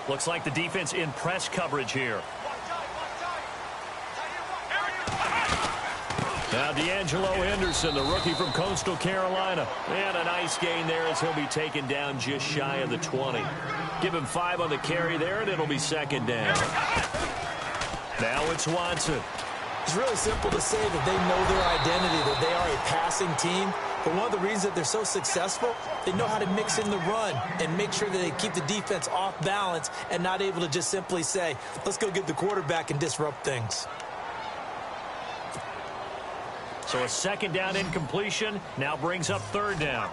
Looks like the defense in press coverage here. Now D'Angelo Henderson, the rookie from Coastal Carolina. And a nice gain there as he'll be taken down just shy of the 20. Give him 5 on the carry there, and it'll be second down. Now it's Watson. It's really simple to say that they know their identity, that they are a passing team. But one of the reasons that they're so successful, they know how to mix in the run and make sure that they keep the defense off balance and not able to just simply say, let's go get the quarterback and disrupt things. So a second down incompletion now brings up third down.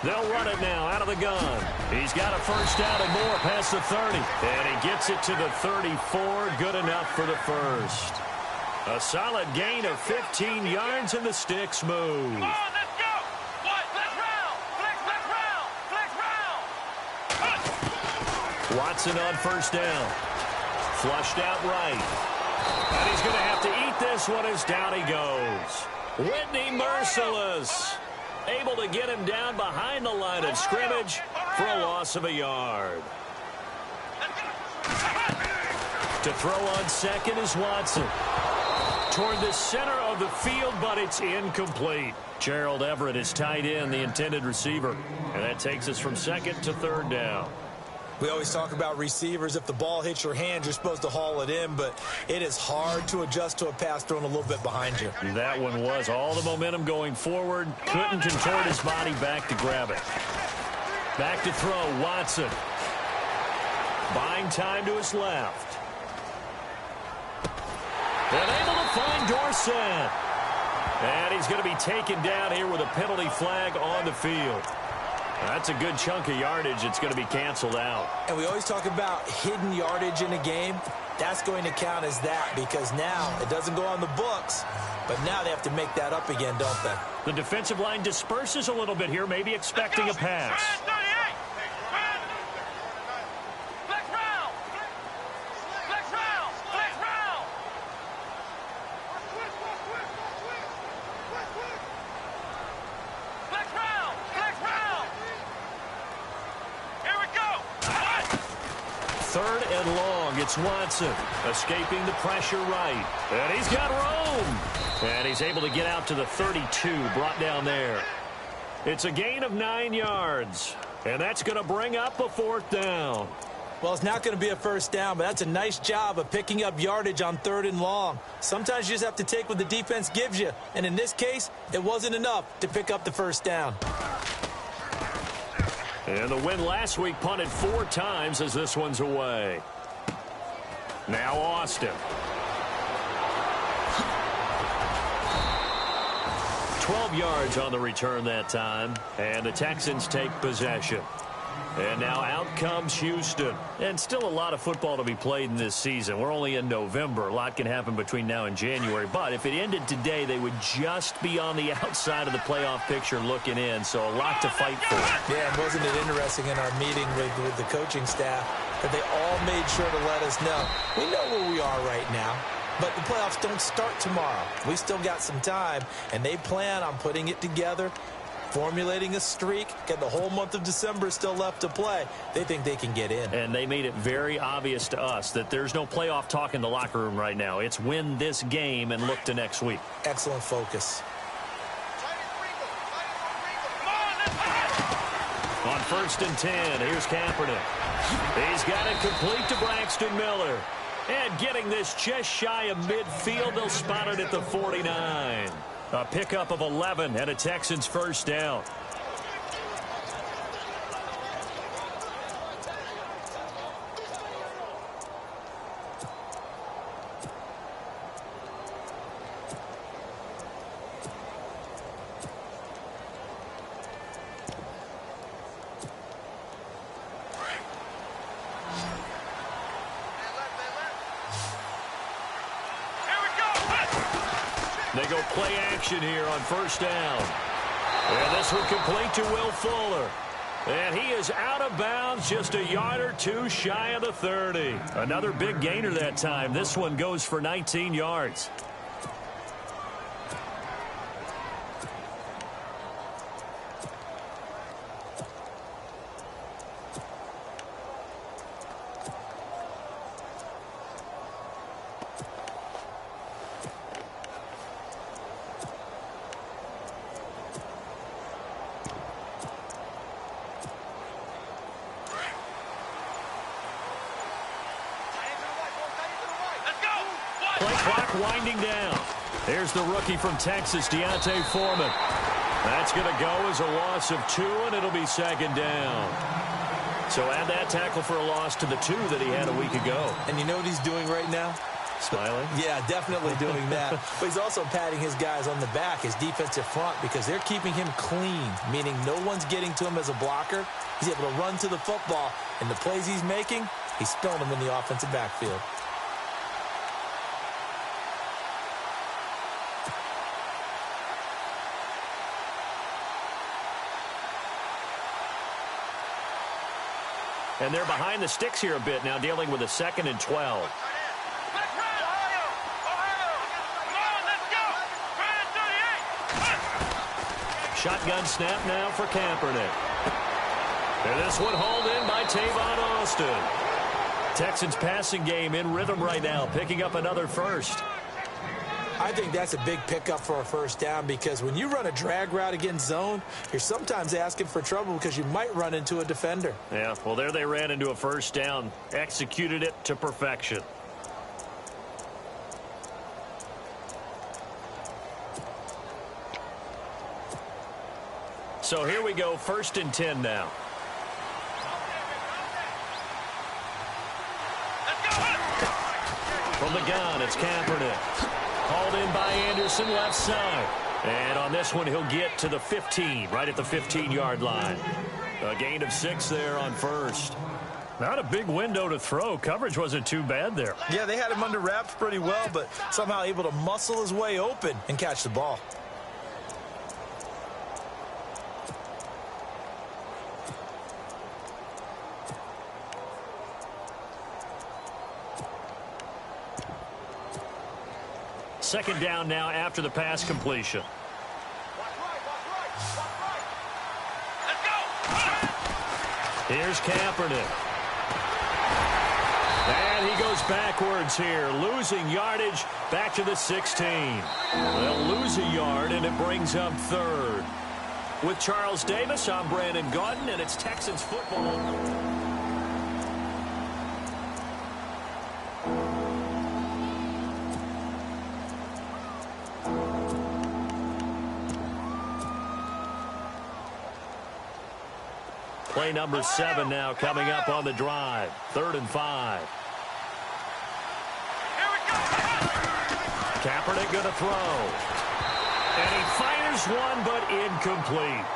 They'll run it now out of the gun. He's got a first down and more past the 30. And he gets it to the 34. Good enough for the first. A solid gain of 15 yards and the sticks move. Let's go! Flex round! Watson on first down. Flushed out right. And he's going to have to eat this one as down he goes. Whitney Merciless. Able to get him down behind the line of scrimmage for a loss of a yard. To throw on second is Watson. Toward the center of the field, but it's incomplete. Gerald Everett is tight end, the intended receiver. And that takes us from second to third down. We always talk about receivers. If the ball hits your hand, you're supposed to haul it in, but it is hard to adjust to a pass thrown a little bit behind you. That one was all the momentum going forward. Couldn't contort his body back to grab it. Back to throw, Watson. Buying time to his left. And able to find Dorsett. And he's going to be taken down here with a penalty flag on the field. That's a good chunk of yardage. It's going to be canceled out. And we always talk about hidden yardage in a game. That's going to count as that because now it doesn't go on the books, but now they have to make that up again, don't they? The defensive line disperses a little bit here, maybe expecting a pass. Third and long, it's Watson, escaping the pressure right. And he's got room. And he's able to get out to the 32, brought down there. It's a gain of 9 yards. And that's going to bring up a fourth down. Well, it's not going to be a first down, but that's a nice job of picking up yardage on third and long. Sometimes you just have to take what the defense gives you. And in this case, it wasn't enough to pick up the first down. And the win last week punted 4 times as this one's away. Now Austin. 12 yards on the return that time. And the Texans take possession. And now out comes Houston. And still a lot of football to be played in this season. We're only in November. A lot can happen between now and January. But if it ended today, they would just be on the outside of the playoff picture looking in. So a lot to fight for. Yeah, and wasn't it interesting in our meeting with the coaching staff that they all made sure to let us know. We know where we are right now. But the playoffs don't start tomorrow. We still got some time. And they plan on putting it together, formulating a streak, get the whole month of December still left to play. They think they can get in. And they made it very obvious to us that there's no playoff talk in the locker room right now. It's win this game and look to next week. Excellent focus. On first and 10, here's Kaepernick. He's got it complete to Braxton Miller. And getting this just shy of midfield, they'll spot it at the 49. A pickup of 11 and a Texans first down. They go play action here on first down. And this one complete to Will Fuller. And he is out of bounds, just a yard or two shy of the 30. Another big gainer that time. This one goes for 19 yards. Play clock winding down. There's the rookie from Texas, Deontay Foreman. That's going to go as a loss of 2, and it'll be second down. So add that tackle for a loss to the 2 that he had a week ago. And you know what he's doing right now? Smiling? Yeah, definitely doing that. But he's also patting his guys on the back, his defensive front, because they're keeping him clean, meaning no one's getting to him as a blocker. He's able to run to the football, and the plays he's making, he's spilling them in the offensive backfield. And they're behind the sticks here a bit now, dealing with a 2nd and 12. Shotgun snap now for Kaepernick. And this one hauled in by Tavon Austin. Texans passing game in rhythm right now, picking up another first. I think that's a big pickup for a first down because when you run a drag route against zone, you're sometimes asking for trouble because you might run into a defender. Yeah, well, there they ran into a first down, executed it to perfection. So here we go, 1st and 10 now. From the gun, it's Kaepernick. Called in by Anderson, left side. And on this one, he'll get to the 15, right at the 15-yard line. A gain of 6 there on first. Not a big window to throw. Coverage wasn't too bad there. Yeah, they had him under wraps pretty well, but somehow able to muscle his way open and catch the ball. Second down now after the pass completion. Here's Kaepernick. And he goes backwards here, losing yardage back to the 16. They'll lose a yard, and it brings up 3rd. With Charles Davis, I'm Brandon Gaudin, and it's Texans football. Play number 7 now coming up on the drive. 3rd and 5. Kaepernick going to throw. And he fires one, but incomplete.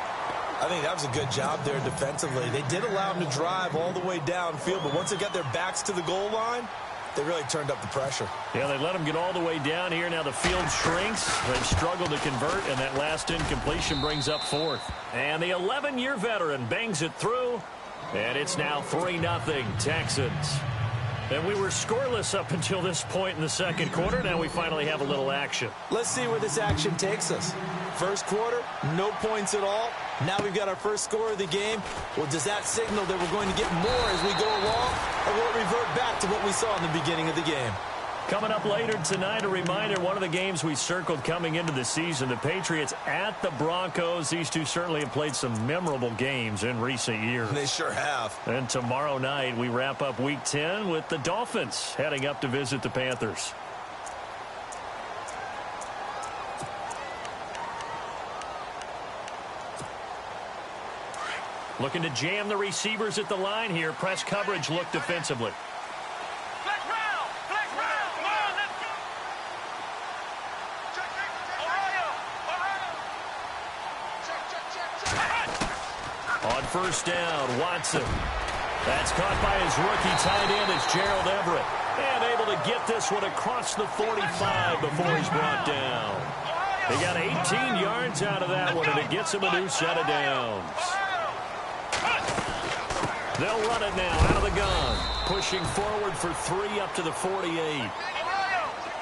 I think that was a good job there defensively. They did allow him to drive all the way downfield, but once they got their backs to the goal line, they really turned up the pressure. Yeah, they let him get all the way down here. Now the field shrinks. They've struggled to convert, and that last incompletion brings up 4th. And the 11-year veteran bangs it through, and it's now 3-0 Texans. And we were scoreless up until this point in the second quarter. Now we finally have a little action. Let's see where this action takes us. First quarter, no points at all. Now we've got our first score of the game. Well, does that signal that we're going to get more as we go along, or will it revert back to what we saw in the beginning of the game? Coming up later tonight, a reminder, one of the games we circled coming into the season, the Patriots at the Broncos. These two certainly have played some memorable games in recent years. They sure have. And tomorrow night, we wrap up Week 10 with the Dolphins heading up to visit the Panthers. Looking to jam the receivers at the line here. Press coverage look defensively. On first down, Watson. That's caught by his rookie tight end. It's Gerald Everett. And able to get this one across the 45 before he's brought down. He got 18 yards out of that one, and it gets him a new set of downs. They'll run it now out of the gun. Pushing forward for 3 up to the 48.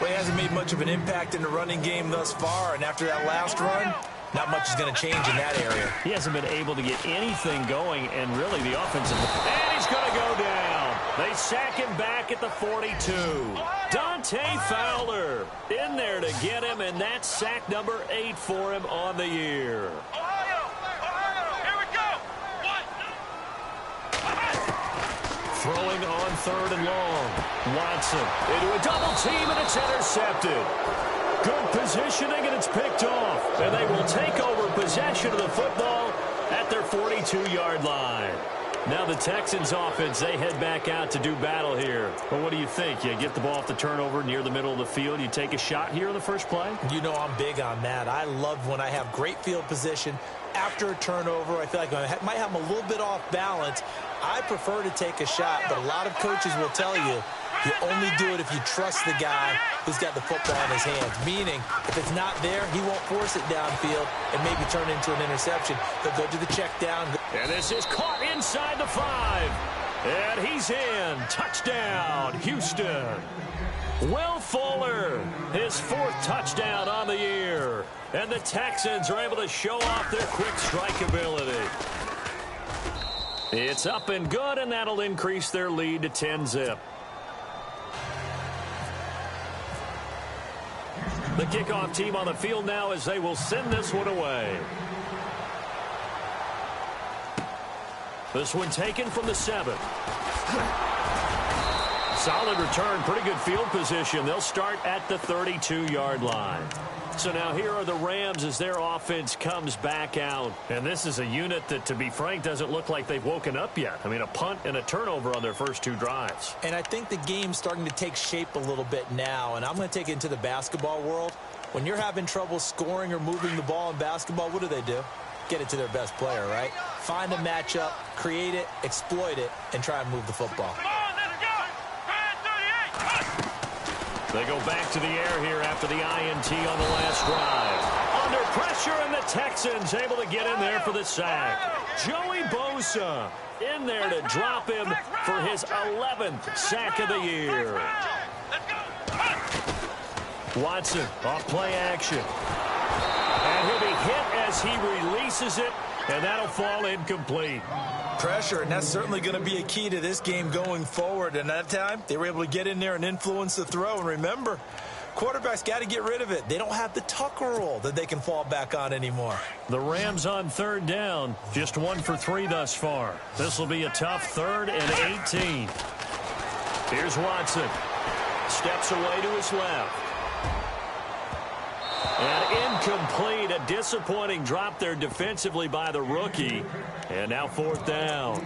Well, he hasn't made much of an impact in the running game thus far, and after that last run, not much is going to change in that area. He hasn't been able to get anything going, and really the offensive... And he's going to go down. They sack him back at the 42. Dante Fowler in there to get him, and that's sack number 8 for him on the year. Here we go. Throwing on 3rd and long. Watson into a double team, and it's intercepted. Good positioning, and it's picked off. And they will take over possession of the football at their 42-yard line. Now the Texans offense, they head back out to do battle here. But what do you think? You get the ball off the turnover near the middle of the field. You take a shot here in the first play? You know I'm big on that. I love when I have great field position after a turnover. I feel like I might have them a little bit off balance. I prefer to take a shot, but a lot of coaches will tell you you only do it if you trust the guy who's got the football in his hands. Meaning, if it's not there, he won't force it downfield and maybe turn it into an interception. He'll go to the check down. And this is caught inside the 5. And he's in. Touchdown, Houston. Will Fuller, his 4th touchdown on the year. And the Texans are able to show off their quick strike ability. It's up and good, and that'll increase their lead to 10-zip. The kickoff team on the field now as they will send this one away. This one taken from the 7. Solid return, pretty good field position. They'll start at the 32-yard line. So now here are the Rams as their offense comes back out. And this is a unit that, to be frank, doesn't look like they've woken up yet. I mean, a punt and a turnover on their first 2 drives. And I think the game's starting to take shape a little bit now. And I'm going to take it into the basketball world. When you're having trouble scoring or moving the ball in basketball, what do? Get it to their best player, right? Find a matchup, create it, exploit it, and try and move the football. They go back to the air here after the INT on the last drive. Under pressure, and the Texans able to get in there for the sack. Joey Bosa in there to drop him for his 11th sack of the year. Watson off play action. And he'll be hit as he releases it, and that'll fall incomplete. Pressure, and that's certainly going to be a key to this game going forward. And that time, they were able to get in there and influence the throw. And remember, quarterbacks got to get rid of it. They don't have the Tucker rule that they can fall back on anymore. The Rams on 3rd down, just 1 for 3 thus far. This will be a tough 3rd and 18. Here's Watson. Steps away to his left. And incomplete, a disappointing drop there defensively by the rookie. And now 4th down.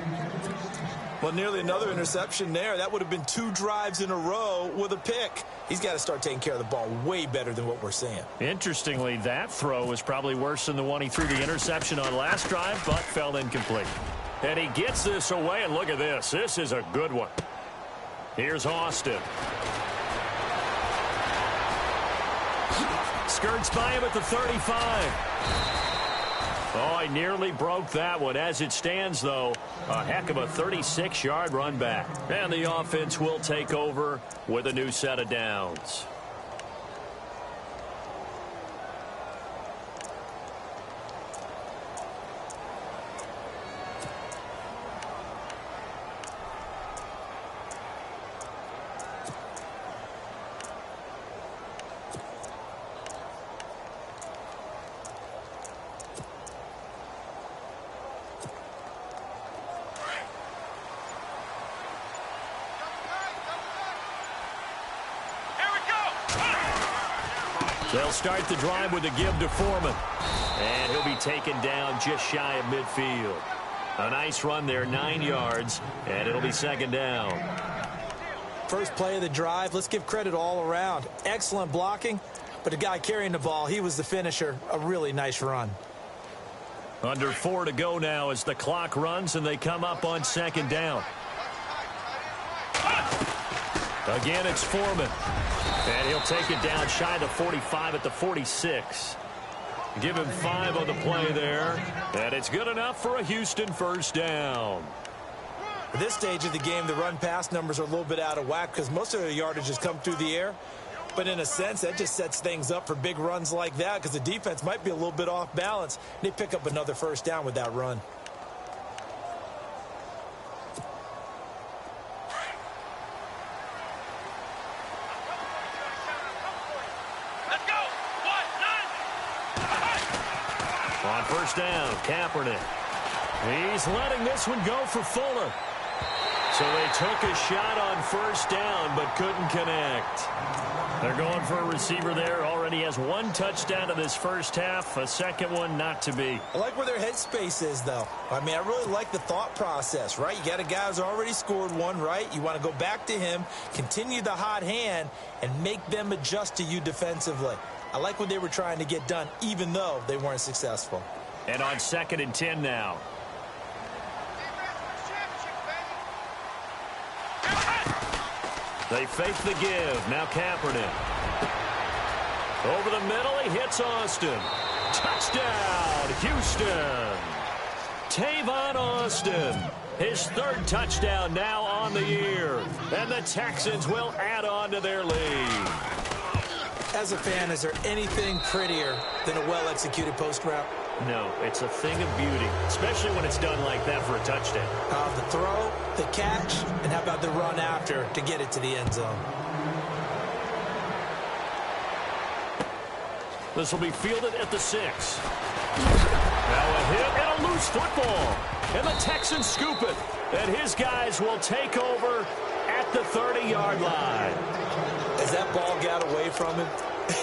Well, nearly another interception there. That would have been 2 drives in a row with a pick. He's got to start taking care of the ball way better than what we're seeing. Interestingly, that throw was probably worse than the one he threw the interception on last drive, but fell incomplete. And he gets this away, and look at this. This is a good one. Here's Austin. Skirts by him at the 35. Oh, he nearly broke that one. As it stands, though, a heck of a 36-yard run back. And the offense will take over with a new set of downs. They'll start the drive with a give to Foreman. And he'll be taken down just shy of midfield. A nice run there, 9 yards, and it'll be 2nd down. First play of the drive, let's give credit all around. Excellent blocking, but the guy carrying the ball, he was the finisher. A really nice run. Under 4 to go now as the clock runs, and they come up on 2nd down. Again, it's Foreman. And he'll take it down shy of the 45 at the 46. Give him 5 on the play there. And it's good enough for a Houston 1st down. At this stage of the game, the run-pass numbers are a little bit out of whack because most of the yardage has come through the air. But in a sense, that just sets things up for big runs like that because the defense might be a little bit off balance. They pick up another first down with that run. Let's go. On first down, Kaepernick. He's letting this one go for Fuller. So they took a shot on first down but couldn't connect. They're going for a receiver there. Already has one touchdown in this first half. A second one not to be. I like where their headspace is, though. I mean, I really like the thought process, right? You got a guy who's already scored one, right? You want to go back to him, continue the hot hand, and make them adjust to you defensively. I like what they were trying to get done, even though they weren't successful. And on 2nd and 10 now. They fake the give. Now Kaepernick. Over the middle, he hits Austin. Touchdown, Houston. Tavon Austin. His 3rd touchdown now on the year. And the Texans will add on to their lead. As a fan, is there anything prettier than a well-executed post route? No, it's a thing of beauty, especially when it's done like that for a touchdown. The throw, the catch, and how about the run after to get it to the end zone? This will be fielded at the 6. Now a hit and a loose football. And the Texans scoop it. And his guys will take over at the 30-yard line. As that ball got away from him,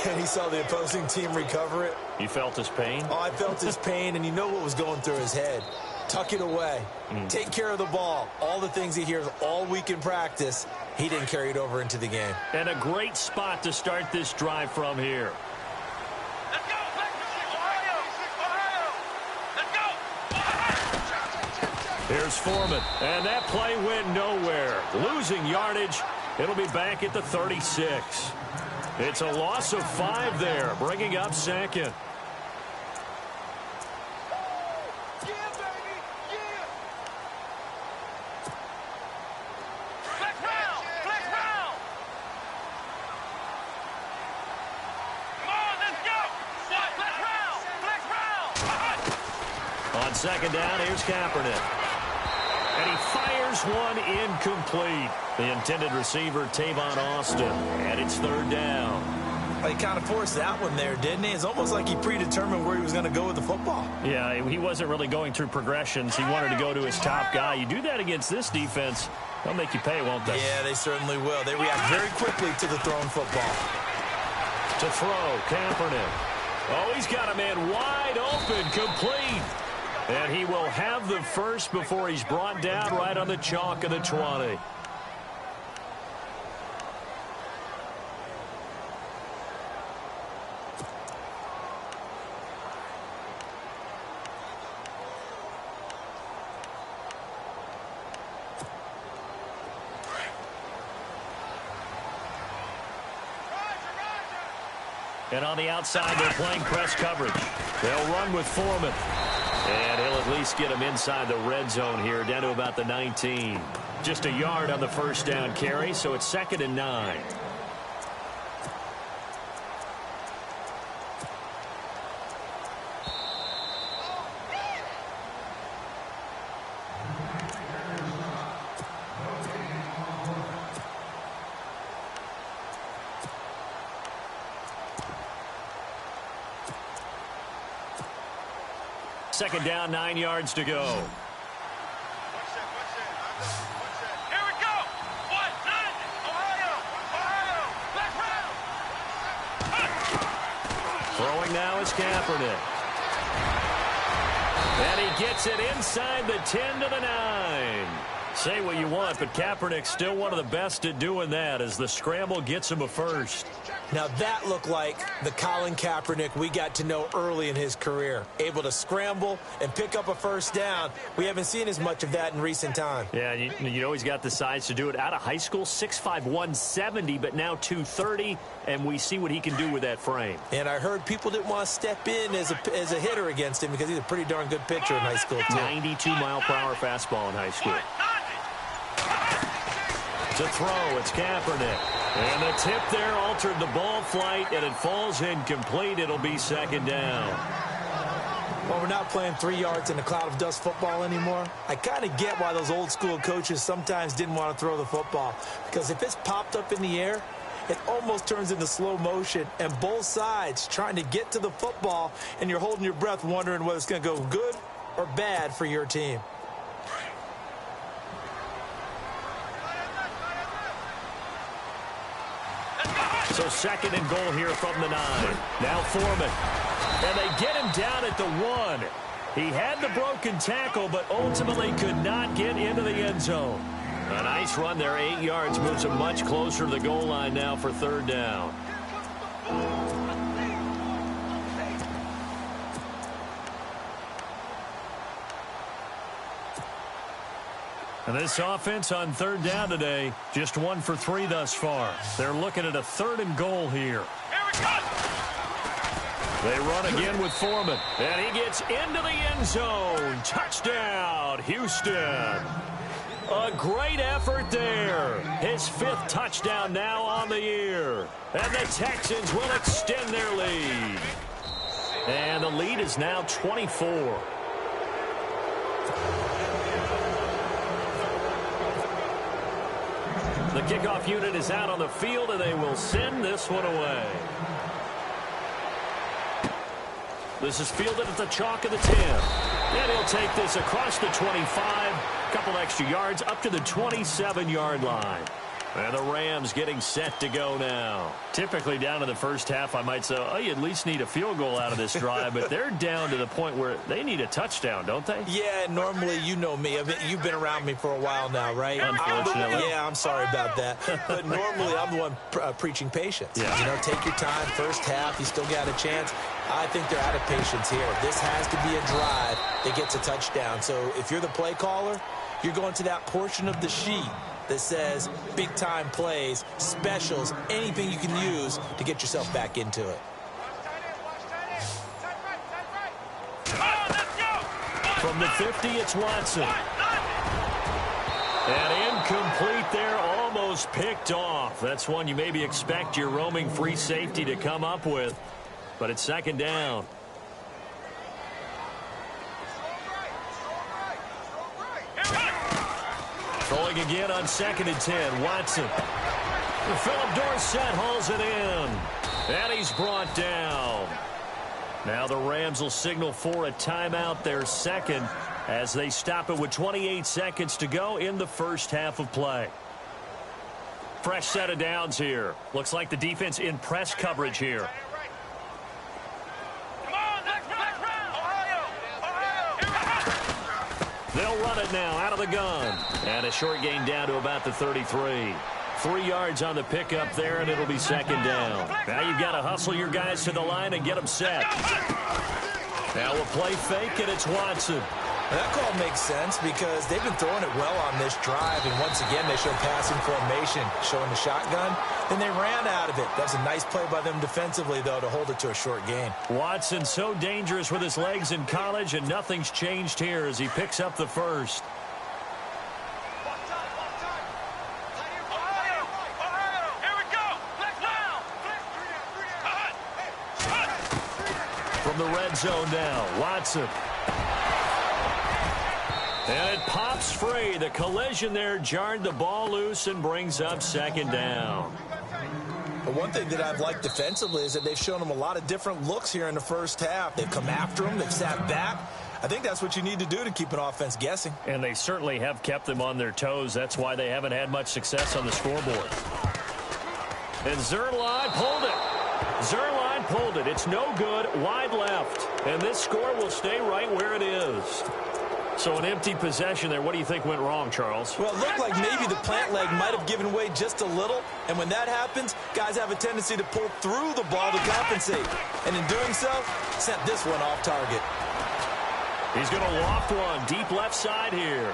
and he saw the opposing team recover it. You felt his pain? Oh, I felt his pain, and you know what was going through his head. Tuck it away. Take care of the ball. All the things he hears all week in practice, he didn't carry it over into the game. And a great spot to start this drive from here. Let's go. Ohio. Let's go. Here's Foreman. And that play went nowhere. Losing yardage. It'll be back at the 36. It's a loss of 5 there, bringing up 2nd. Yeah, baby. Yeah. Flex round. Come on, let's go. Flex round. On 2nd down, here's Kaepernick. And he fires one incomplete. The intended receiver, Tavon Austin. And it's 3rd down. Well, he kind of forced that one there, didn't he? It's almost like he predetermined where he was going to go with the football. Yeah, he wasn't really going through progressions. He wanted to go to his top guy. You do that against this defense, they'll make you pay, won't they? Yeah, they certainly will. They react very quickly to the thrown football. To throw, Kaepernick. Oh, he's got a man wide open, complete. And he will have the first before he's brought down right on the chalk of the 20. And on the outside, they're playing press coverage. They'll run with Foreman. And he'll at least get him inside the red zone here, down to about the 19. Just a yard on the first down carry, so it's 2nd and 9. Second down, 9 yards to go. Here we go. Ohio. Let's round. Throwing now is Kaepernick. And he gets it inside the 10 to the 9. Say what you want, but Kaepernick's still one of the best at doing that as the scramble gets him a first. Now that looked like the Colin Kaepernick we got to know early in his career. Able to scramble and pick up a first down. We haven't seen as much of that in recent time. Yeah, you know he's got the size to do it. Out of high school, 6'5", 170, but now 230, and we see what he can do with that frame. And I heard people didn't want to step in as a hitter against him because he's a pretty darn good pitcher in high school, too. 92-mile-per-hour fastball in high school. To throw, it's Kaepernick. And the tip there altered the ball flight, and it falls incomplete. It'll be second down. Well, we're not playing 3 yards in a cloud of dust football anymore. I kind of get why those old school coaches sometimes didn't want to throw the football. Because if it's popped up in the air, it almost turns into slow motion, and both sides trying to get to the football, and you're holding your breath wondering whether it's going to go good or bad for your team. So second and goal here from the 9. Now Foreman. And they get him down at the 1. He had the broken tackle, but ultimately could not get into the end zone. A nice run there, 8 yards, moves him much closer to the goal line now for third down. And this offense on third down today, just 1 for 3 thus far. They're looking at a third and goal here. They run again with Foreman, and he gets into the end zone. Touchdown, Houston. A great effort there. His 5th touchdown now on the year. And the Texans will extend their lead. And the lead is now 24. The kickoff unit is out on the field, and they will send this one away. This is fielded at the chalk of the 10. And he'll take this across the 25, a couple extra yards up to the 27-yard line. And the Rams getting set to go now. Typically down in the first half, I might say, oh, you at least need a field goal out of this drive. But they're down to the point where they need a touchdown, don't they? Yeah, normally, you know me. You've been around me for a while now, right? Unfortunately. Yeah, I'm sorry about that. But normally, I'm the one preaching patience. Yeah. You know, take your time. First half, you still got a chance. I think they're out of patience here. This has to be a drive that gets a touchdown. So if you're the play caller, you're going to that portion of the sheet that says big-time plays, specials, anything you can use to get yourself back into it. From the 50, it's Watson. And incomplete there, almost picked off. That's one you maybe expect your roaming free safety to come up with. But it's second down. Throwing again on 2nd and 10. Watson. Philip Dorsett hauls it in. And he's brought down. Now the Rams will signal for a timeout, their second, as they stop it with 28 seconds to go in the first half of play. Fresh set of downs here. Looks like the defense in press coverage here. They'll run it now out of the gun. And a short gain down to about the 33. 3 yards on the pickup there, and it'll be second down. Now you've got to hustle your guys to the line and get them set. Now we'll play fake, and it's Watson. That call makes sense because they've been throwing it well on this drive, and once again they show passing formation, showing the shotgun. Then they ran out of it. That was a nice play by them defensively, though, to hold it to a short gain. Watson so dangerous with his legs in college, and nothing's changed here as he picks up the first. From the red zone now, Watson. And it pops free. The collision there jarred the ball loose and brings up second down. But one thing that I've liked defensively is that they've shown them a lot of different looks here in the first half. They've come after them. They've sat back. I think that's what you need to do to keep an offense guessing. And they certainly have kept them on their toes. That's why they haven't had much success on the scoreboard. And Zerline pulled it. Zerline pulled it. It's no good. Wide left. And this score will stay right where it is. So an empty possession there. What do you think went wrong, Charles? Well, it looked like maybe the plant leg might have given way just a little. And when that happens, guys have a tendency to pull through the ball to compensate. And in doing so, sent this one off target. He's going to loft one deep left side here.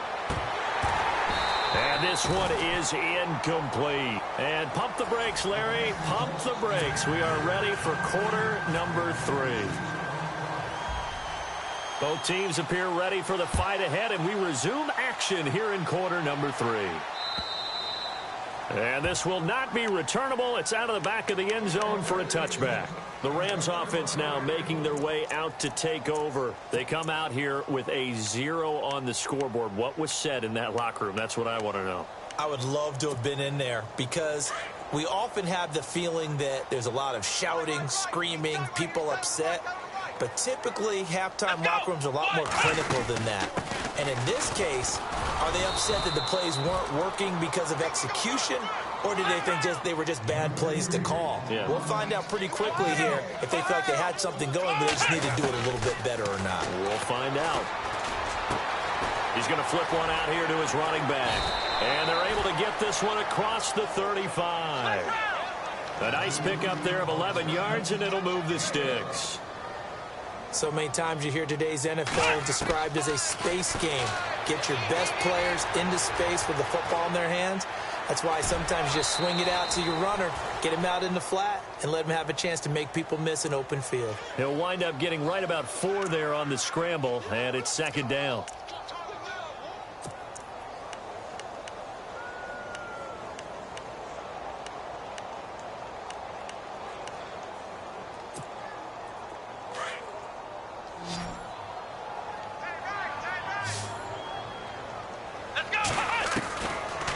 And this one is incomplete. And pump the brakes, Larry. Pump the brakes. We are ready for quarter number 3. Both teams appear ready for the fight ahead, and we resume action here in quarter number 3. And this will not be returnable. It's out of the back of the end zone for a touchback. The Rams offense now making their way out to take over. They come out here with a 0 on the scoreboard. What was said in that locker room? That's what I want to know. I would love to have been in there because we often have the feeling that there's a lot of shouting, screaming, people upset. But typically, halftime locker rooms are a lot more clinical than that. And in this case, are they upset that the plays weren't working because of execution? Or did they think they were just bad plays to call? Yeah. We'll find out pretty quickly here if they felt like they had something going, but they just need to do it a little bit better or not. We'll find out. He's going to flip one out here to his running back. And they're able to get this one across the 35. A nice pickup there of 11 yards, and it'll move the sticks. So many times you hear today's NFL described as a space game. Get your best players into space with the football in their hands. That's why sometimes you just swing it out to your runner, get him out in the flat, and let him have a chance to make people miss an open field. He'll wind up getting right about 4 there on the scramble, and it's second down.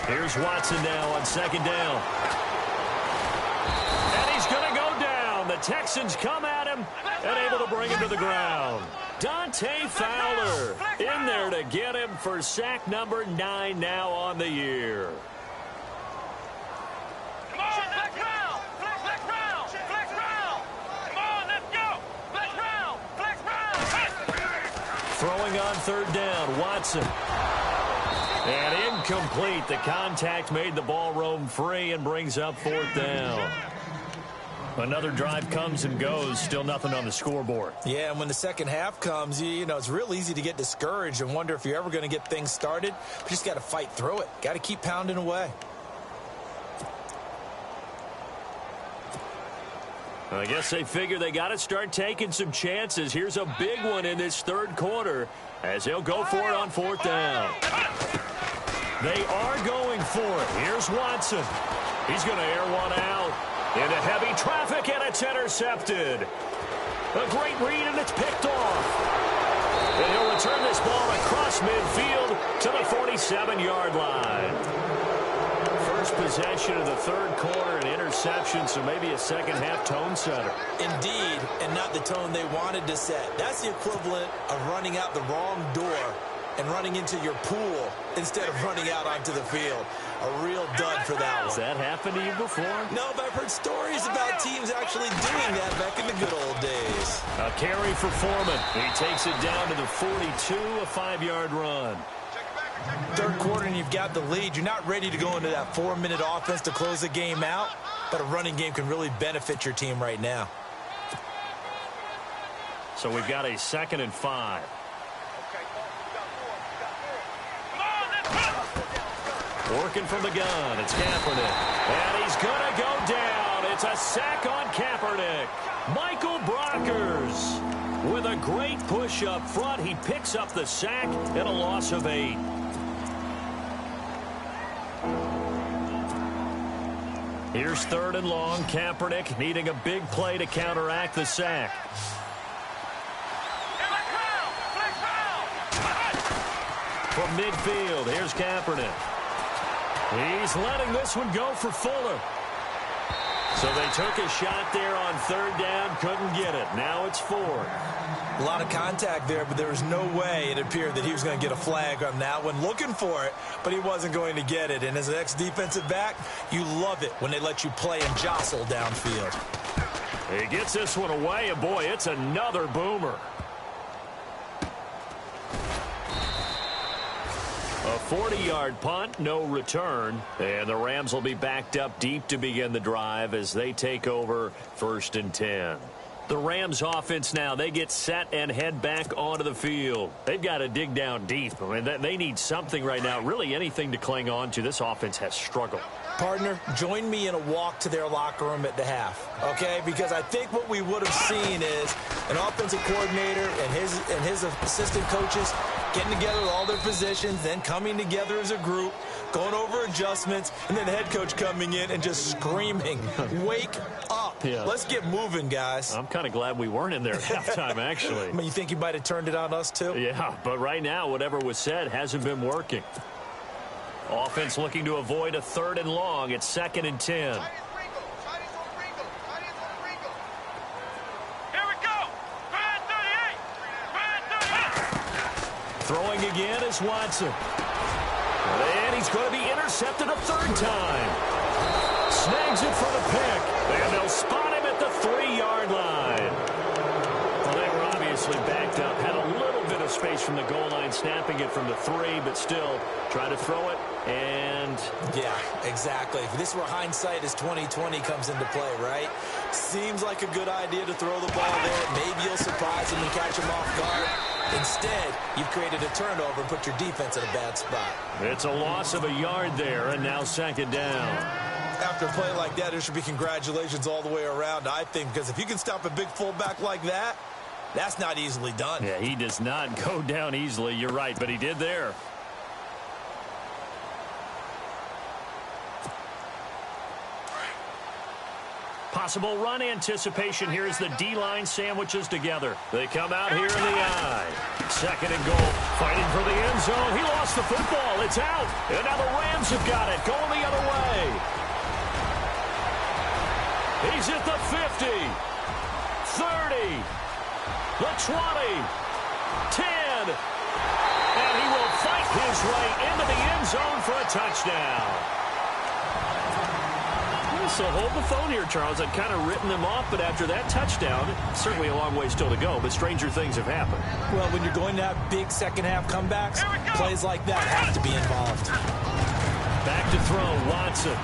Here's Watson now on second down. And he's going to go down. The Texans come at him and able to bring him to the ground. Dante Fowler in there to get him for sack number 9 now on the year. Come on, flex round! Flex round! Flex round! Come on, let's go! Flex round! Flex round! Throwing on third down, Watson. And incomplete. The contact made the ball roam free and brings up fourth down. Another drive comes and goes. Still nothing on the scoreboard. Yeah, and when the second half comes, you know, it's real easy to get discouraged and wonder if you're ever going to get things started. But you just got to fight through it. Got to keep pounding away. I guess they figure they got to start taking some chances. Here's a big one in this third quarter as they'll go for it on fourth down. They are going for it. Here's Watson. He's going to air one out into heavy traffic, and it's intercepted. A great read, and it's picked off. And he'll return this ball across midfield to the 47-yard line. First possession of the third quarter, an interception, so maybe a second-half tone setter. Indeed, and not the tone they wanted to set. That's the equivalent of running out the wrong door and running into your pool instead of running out onto the field. A real dud for that one. Has that happened to you before? No, but I've heard stories about teams actually doing that back in the good old days. A carry for Foreman. He takes it down to the 42, a 5-yard run. Third quarter and you've got the lead. You're not ready to go into that 4-minute offense to close the game out, but a running game can really benefit your team right now. So we've got a 2nd and 5. Working from the gun, it's Kaepernick. And he's going to go down. It's a sack on Kaepernick. Michael Brockers with a great push up front. He picks up the sack and a loss of 8. Here's 3rd and long. Kaepernick needing a big play to counteract the sack. From midfield, here's Kaepernick. He's letting this one go for Fuller. So they took a shot there on 3rd down, couldn't get it. Now it's 4th. A lot of contact there, but there was no way it appeared that he was going to get a flag on that one. Looking for it, but he wasn't going to get it. And as an ex-defensive back, you love it when they let you play and jostle downfield. He gets this one away, and boy, it's another boomer. A 40-yard punt, no return. And the Rams will be backed up deep to begin the drive as they take over 1st and 10. The Rams offense now, they get set and head back onto the field. They've got to dig down deep. I mean, they need something right now, really anything to cling on to. This offense has struggled. Partner, join me in a walk to their locker room at the half, okay? Because I think what we would have seen is an offensive coordinator and his assistant coaches getting together with all their positions, then coming together as a group, going over adjustments, and then the head coach coming in and just screaming, wake up. Yeah. Let's get moving, guys. I'm kind of glad we weren't in there at halftime, actually. I mean, you think he might have turned it on us, too? Yeah, but right now, whatever was said hasn't been working. Offense looking to avoid a 3rd and long. It's 2nd and 10. Here we go. Bad 38. Bad 38. Throwing again is Watson. And he's going to be intercepted a 3rd time. Snags it for the pick. And they'll spot him at the 3-yard line. Well, they were obviously backed up. Had a little bit of space from the goal line, snapping it from the 3, but still try to throw it. And yeah, exactly. This is where hindsight is 20/20 comes into play, right? Seems like a good idea to throw the ball there. Maybe you'll surprise him and catch him off guard. Instead, you've created a turnover and put your defense in a bad spot. it's a loss of a yard there, and now 2nd down. After a play like that, there should be congratulations all the way around, I think, because if you can stop a big fullback like that, that's not easily done. Yeah, he does not go down easily. You're right, but he did there. Possible run anticipation. Here's the D-line sandwiches together. They come out here in the eye. 2nd and goal. Fighting for the end zone. He lost the football. It's out. And now the Rams have got it. Going the other way. He's at the 50. 30. The 20. 10. And he will fight his way into the end zone for a touchdown. So hold the phone here, Charles. I'd kind of written them off, but after that touchdown, certainly a long way still to go, but stranger things have happened. Well, when you're going to have big second-half comebacks, plays like that have to be involved. Back to throw, Watson.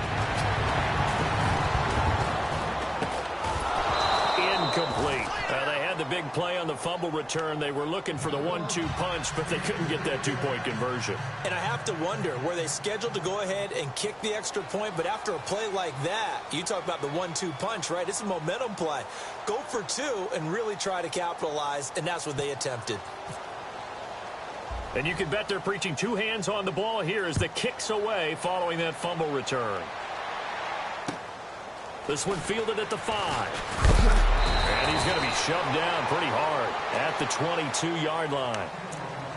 Incomplete. They had the big play on the fumble return. They were looking for the 1-2 punch, but they couldn't get that 2-point conversion. And I have to wonder, were they scheduled to go ahead and kick the extra point, but after a play like that, you talk about the 1-2 punch, right? It's a momentum play. Go for 2 and really try to capitalize, and that's what they attempted. And you can bet they're preaching 2 hands on the ball here as the kick's away following that fumble return. This one fielded at the 5. And he's going to be shoved down pretty hard at the 22-yard line.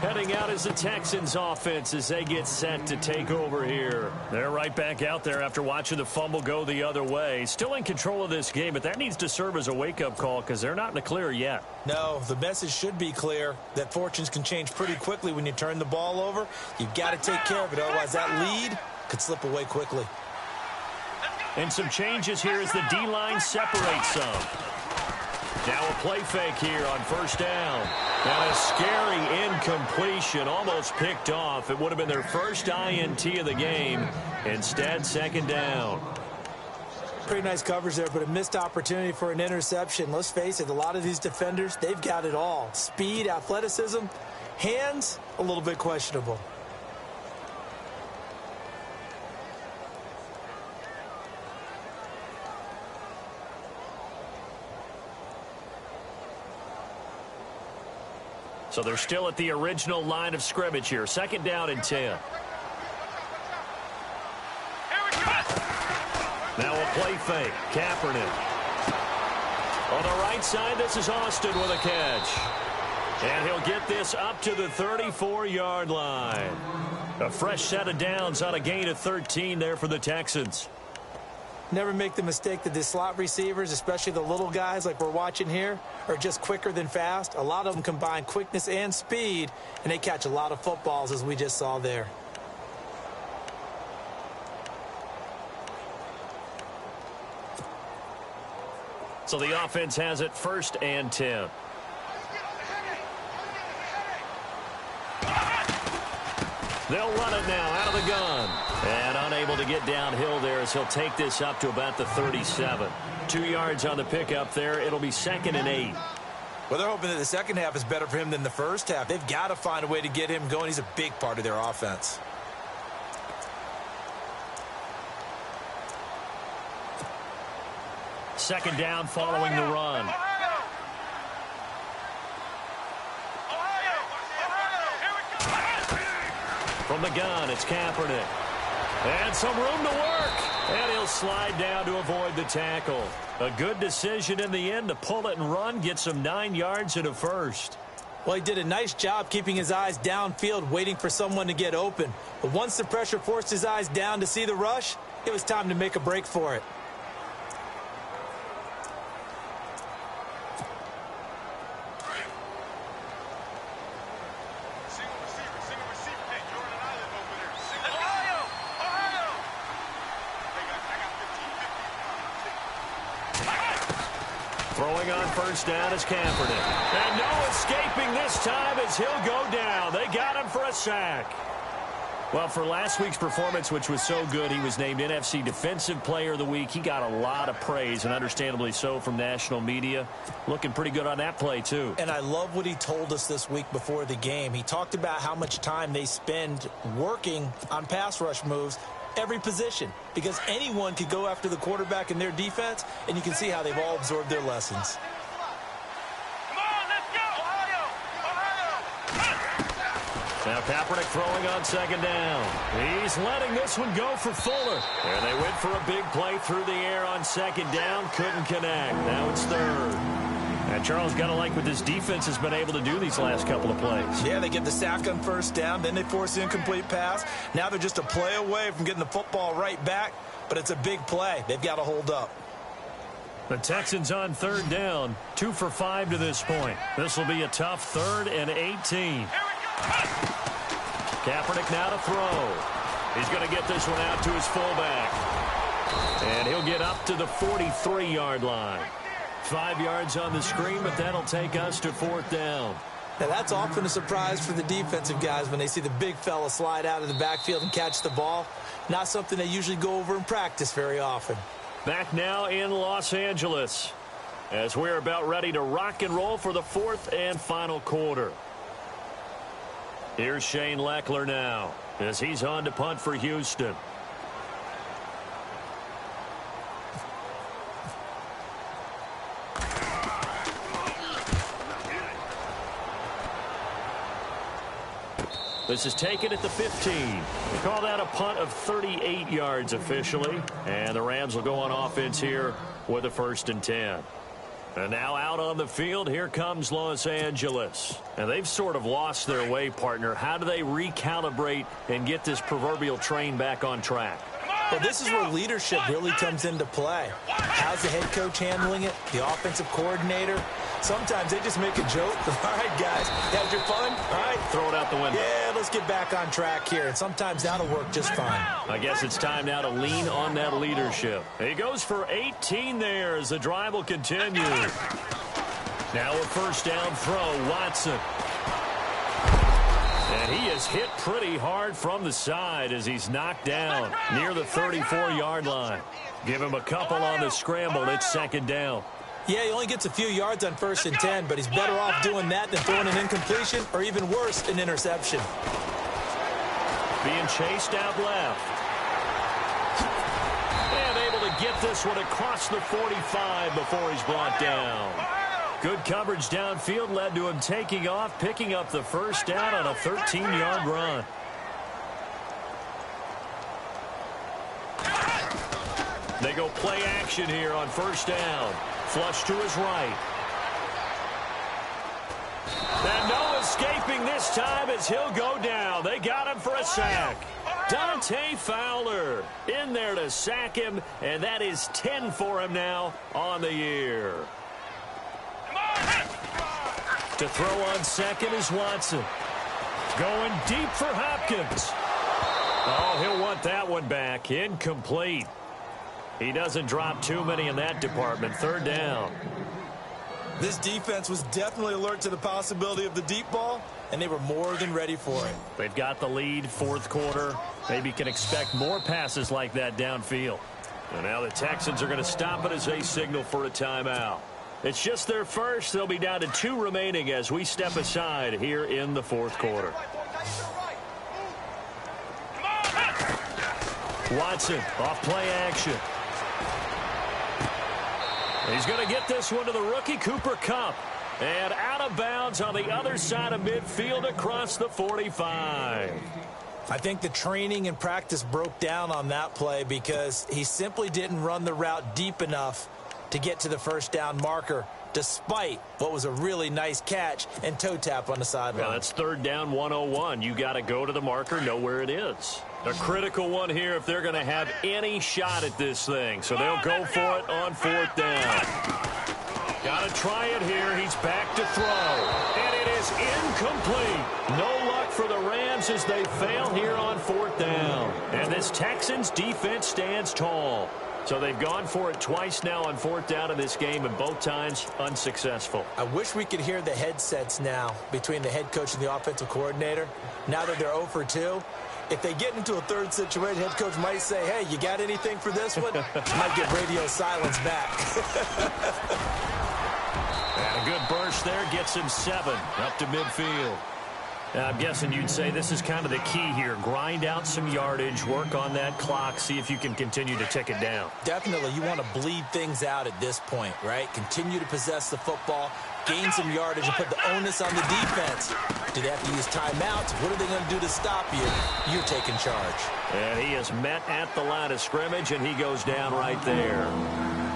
Heading out is the Texans offense as they get set to take over here. They're right back out there after watching the fumble go the other way. Still in control of this game, but that needs to serve as a wake-up call because they're not in the clear yet. No, the message should be clear that fortunes can change pretty quickly when you turn the ball over. You've got to take care of it, otherwise that lead could slip away quickly. And some changes here as the D-line separates some. Now a play fake here on 1st down. And a scary incompletion, almost picked off. It would have been their first INT of the game. Instead, 2nd down. Pretty nice coverage there, but a missed opportunity for an interception. Let's face it, a lot of these defenders, they've got it all. Speed, athleticism, hands, a little bit questionable. So they're still at the original line of scrimmage here. 2nd down and 10. Now a play fake. Kaepernick. On the right side, this is Austin with a catch. And he'll get this up to the 34-yard line. A fresh set of downs on a gain of 13 there for the Texans. Never make the mistake that the slot receivers, especially the little guys like we're watching here, are just quicker than fast. A lot of them combine quickness and speed, and they catch a lot of footballs, as we just saw there. So the offense has it 1st and 10. They'll run it now out of the gun. And unable to get downhill there as he'll take this up to about the 37. 2 yards on the pickup there. It'll be 2nd and 8. Well, they're hoping that the second half is better for him than the first half. They've got to find a way to get him going. He's a big part of their offense. Second down following the run. From the gun, it's Kaepernick. And some room to work. And he'll slide down to avoid the tackle. A good decision in the end to pull it and run. Gets him 9 yards and a first. Well, he did a nice job keeping his eyes downfield, waiting for someone to get open. But once the pressure forced his eyes down to see the rush, it was time to make a break for it. Throwing on first down is Kaepernick. And no escaping this time as he'll go down. They got him for a sack. Well, for last week's performance, which was so good, he was named NFC Defensive Player of the Week. He got a lot of praise, and understandably so, from national media. Looking pretty good on that play, too. And I love what he told us this week before the game. He talked about how much time they spend working on pass rush moves, every position, because anyone could go after the quarterback in their defense, and you can see how they've all absorbed their lessons. Come on, let's go! Now Kaepernick throwing on second down. He's letting this one go for Fuller. And they went for a big play through the air on second down. Couldn't connect. Now it's third. And Charles, got to like what this defense has been able to do these last couple of plays. Yeah, they get the sack on first down, then they force the incomplete pass. Now they're just a play away from getting the football right back, but it's a big play. They've got to hold up. The Texans on third down, 2 for 5 to this point. This will be a tough 3rd and 18. Kaepernick now to throw. He's going to get this one out to his fullback. And he'll get up to the 43-yard line. 5 yards on the screen, but that'll take us to 4th down. Now, that's often a surprise for the defensive guys when they see the big fella slide out of the backfield and catch the ball. Not something they usually go over in practice very often. Back now in Los Angeles as we're about ready to rock and roll for the 4th and final quarter. Here's Shane Leckler now as he's on to punt for Houston. This is taken at the 15. They call that a punt of 38 yards officially. And the Rams will go on offense here with a 1st and 10. And now out on the field, here comes Los Angeles. And they've sort of lost their way, partner. How do they recalibrate and get this proverbial train back on track? Well, this is where leadership really comes into play. How's the head coach handling it? The offensive coordinator? Sometimes they just make a joke. All right, guys, that was your fun? All right. Throw it out the window. Yeah, let's get back on track here. And sometimes that'll work just fine. I guess it's time now to lean on that leadership. He goes for 18 there as the drive will continue. Now a first down throw, Watson. And he is hit pretty hard from the side as he's knocked down near the 34-yard line. Give him a couple on the scramble. It's 2nd down. Yeah, he only gets a few yards on 1st and 10, but he's better off doing that than throwing an incompletion or even worse, an interception. Being chased out left. And able to get this one across the 45 before he's brought down. Good coverage downfield led to him taking off, picking up the 1st down on a 13-yard run. They go play action here on 1st down. Flush to his right. And no escaping this time as he'll go down. They got him for a sack. Dante Fowler in there to sack him, and that is 10 for him now on the year. To throw on second is Watson. Going deep for Hopkins. Oh, he'll want that one back. Incomplete. He doesn't drop too many in that department. 3rd down. This defense was definitely alert to the possibility of the deep ball, and they were more than ready for it. They've got the lead, 4th quarter. Maybe can expect more passes like that downfield. And now the Texans are going to stop it as they signal for a timeout. It's just their first. They'll be down to 2 remaining as we step aside here in the 4th quarter. Watson off play action. He's going to get this one to the rookie, Cooper Kupp. And out of bounds on the other side of midfield across the 45. I think the training and practice broke down on that play because he simply didn't run the route deep enough to get to the first down marker, despite what was a really nice catch and toe tap on the sideline. Yeah, that's third down 101. You got to go to the marker, know where it is. A critical one here if they're going to have any shot at this thing. So they'll go for it on fourth down. Got to try it here. He's back to throw. And it is incomplete. No luck for the Rams as they fail here on fourth down. And this Texans defense stands tall. So they've gone for it twice now on fourth down in this game, and both times unsuccessful. I wish we could hear the headsets now between the head coach and the offensive coordinator. Now that they're 0 for 2, if they get into a third situation, head coach might say, hey, you got anything for this one? Might get radio silence back. And a good burst there gets him 7 up to midfield. Now, I'm guessing you'd say this is kind of the key here. Grind out some yardage, work on that clock, see if you can continue to tick it down. Definitely. You want to bleed things out at this point, right? Continue to possess the football, gain some yardage, and put the onus on the defense. Do they have to use timeouts? What are they going to do to stop you? You're taking charge. And he is met at the line of scrimmage, and he goes down right there.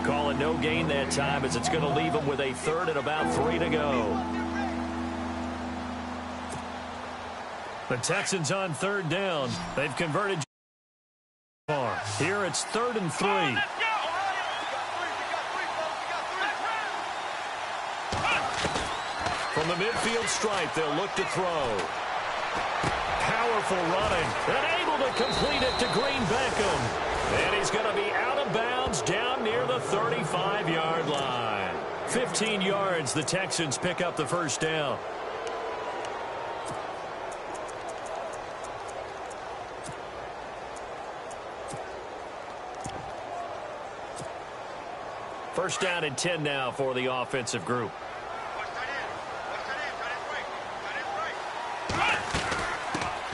Call it no gain that time as it's going to leave him with a third and about 3 to go. The Texans on third down. They've converted far. Here it's 3rd and 3. From the midfield stripe, they'll look to throw. Powerful running. And able to complete it to Green Beckham. And he's going to be out of bounds down near the 35-yard line. 15 yards, the Texans pick up the first down. First down and 10 now for the offensive group.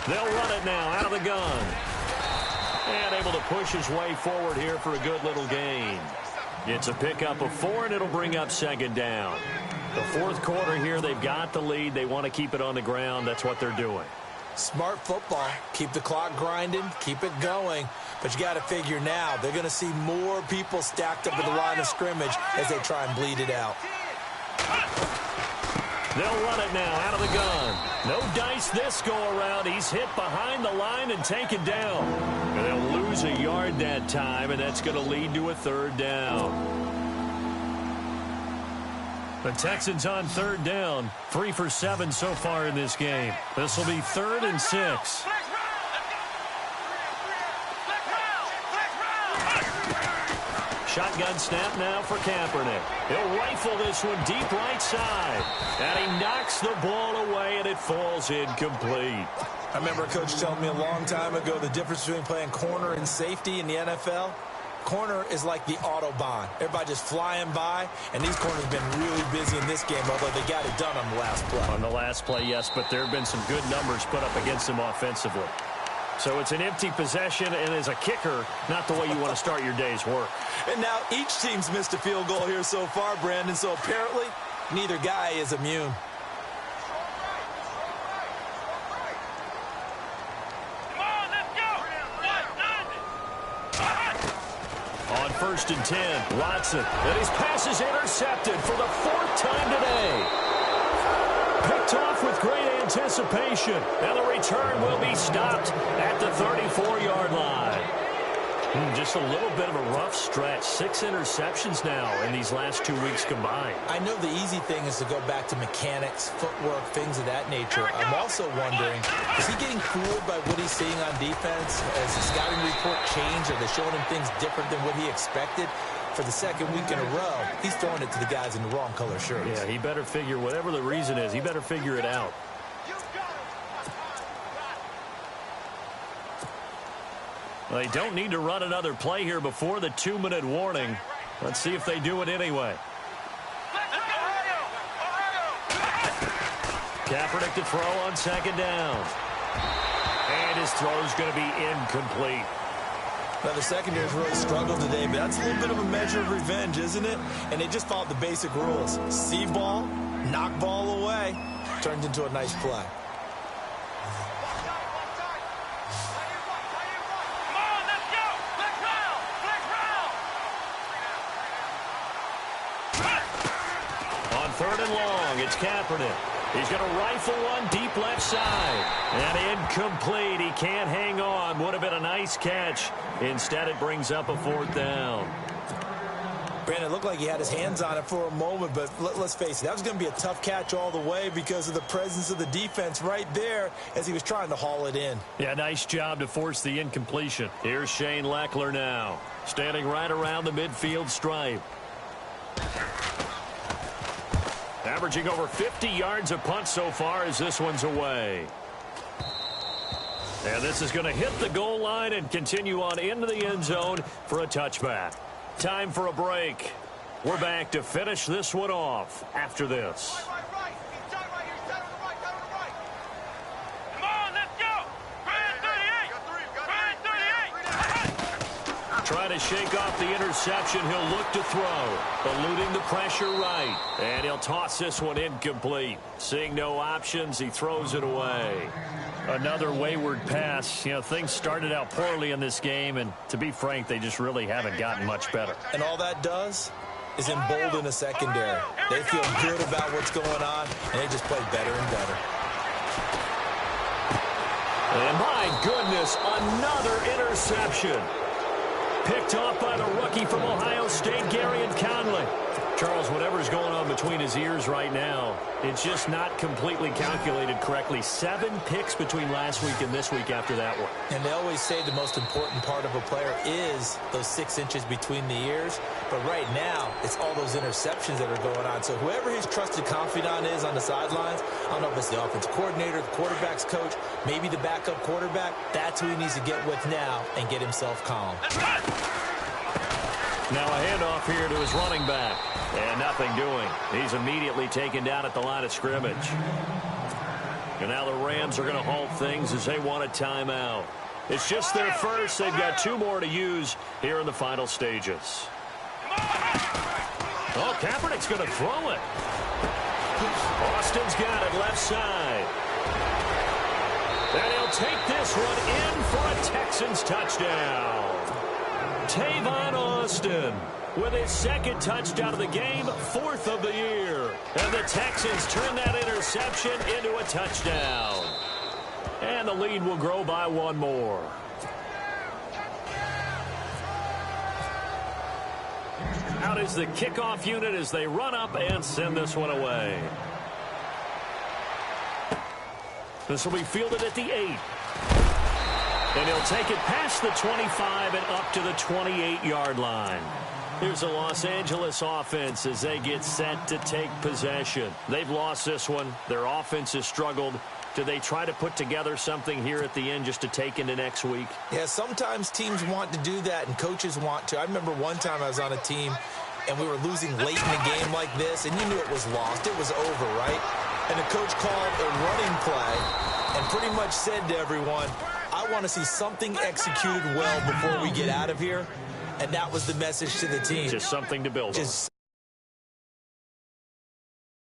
They'll run it now out of the gun. And able to push his way forward here for a good little gain. It's a pickup of 4, and it'll bring up second down. The fourth quarter here, they've got the lead. They want to keep it on the ground. That's what they're doing. Smart football. Keep the clock grinding. Keep it going. But you got to figure now they're going to see more people stacked up at the line of scrimmage as they try and bleed it out. They'll run it now out of the gun. No dice this go-around. He's hit behind the line and taken down. And they'll lose a yard that time, and that's going to lead to a third down. The Texans on third down. 3 for 7 so far in this game. This will be 3rd and 6. Shotgun snap now for Kaepernick. He'll rifle this one deep right side. And he knocks the ball away, and it falls incomplete. I remember a coach telling me a long time ago the difference between playing corner and safety in the NFL. Corner is like the Autobahn. Everybody just flying by, and these corners have been really busy in this game, although they got it done on the last play. On the last play, yes, but there have been some good numbers put up against them offensively. So it's an empty possession, and as a kicker, not the way you want to start your day's work. And now each team's missed a field goal here so far, Brandon, so apparently neither guy is immune. On 1st and 10, Watson, and his pass is intercepted for the 4th time today. Picked off with great anticipation, and the return will be stopped at the 34-yard line. Just a little bit of a rough stretch. 6 interceptions now in these last 2 weeks combined. I know the easy thing is to go back to mechanics, footwork, things of that nature. I'm also wondering, is he getting fooled by what he's seeing on defense? Has the scouting report changed? Are they showing him things different than what he expected? For the second week in a row, he's throwing it to the guys in the wrong color shirts. Yeah, he better figure, whatever the reason is, he better figure it out. Well, they don't need to run another play here before the 2-minute warning. Let's see if they do it anyway. Kaepernick to throw on 2nd down. And his throw is going to be incomplete. Now, the secondary's really struggled today, but that's a little bit of a measure of revenge, isn't it? And they just followed the basic rules. See ball, knock ball away. Turned into a nice play. third and long. It's Kaepernick. He's going to rifle one deep left side. And incomplete. He can't hang on. Would have been a nice catch. Instead, it brings up a fourth down. Brandon, it looked like he had his hands on it for a moment, but let's face it, that was going to be a tough catch all the way because of the presence of the defense right there as he was trying to haul it in. Yeah, nice job to force the incompletion. Here's Shane Leckler now, standing right around the midfield stripe. Averaging over 50 yards a punt so far as this one's away. And this is going to hit the goal line and continue on into the end zone for a touchback. Time for a break. We're back to finish this one off after this. Come on, let's go. Brand 38. Trying to shake off the interception. He'll look to throw. Eluding the pressure right. And he'll toss this one incomplete. Seeing no options, he throws it away. Another wayward pass. You know, things started out poorly in this game, and to be frank, they just really haven't gotten much better. And all that does is embolden a secondary. They feel good about what's going on, and they just play better and better. And my goodness, another interception. Picked off by the rookie from Ohio State, Garyon Conley. Charles, whatever's going on between his ears right now, it's just not completely calculated correctly. 7 picks between last week and this week after that one. And they always say the most important part of a player is those 6 inches between the ears. But right now, it's all those interceptions that are going on. So whoever his trusted confidant is on the sidelines, I don't know if it's the offensive coordinator, the quarterback's coach, maybe the backup quarterback, that's who he needs to get with now and get himself calm. Now a handoff here to his running back. And nothing doing. He's immediately taken down at the line of scrimmage. And now the Rams are going to halt things as they want a timeout. It's just their first. They've got 2 more to use here in the final stages. Oh, Kaepernick's going to throw it. Austin's got it left side. And he'll take this one in for a Texans touchdown. Tavon Austin with his 2nd touchdown of the game, 4th of the year. And the Texans turn that interception into a touchdown. And the lead will grow by 1 more. Out is the kickoff unit as they run up and send this one away. This will be fielded at the 8. And he'll take it past the 25 and up to the 28-yard line. Here's the Los Angeles offense as they get set to take possession. They've lost this one. Their offense has struggled. Do they try to put together something here at the end just to take into next week? Yeah, sometimes teams want to do that and coaches want to. I remember one time I was on a team and we were losing late in a game like this, and you knew it was lost. It was over, right? And the coach called a running play and pretty much said to everyone, I want to see something executed well before we get out of here. And that was the message to the team. Just something to build on.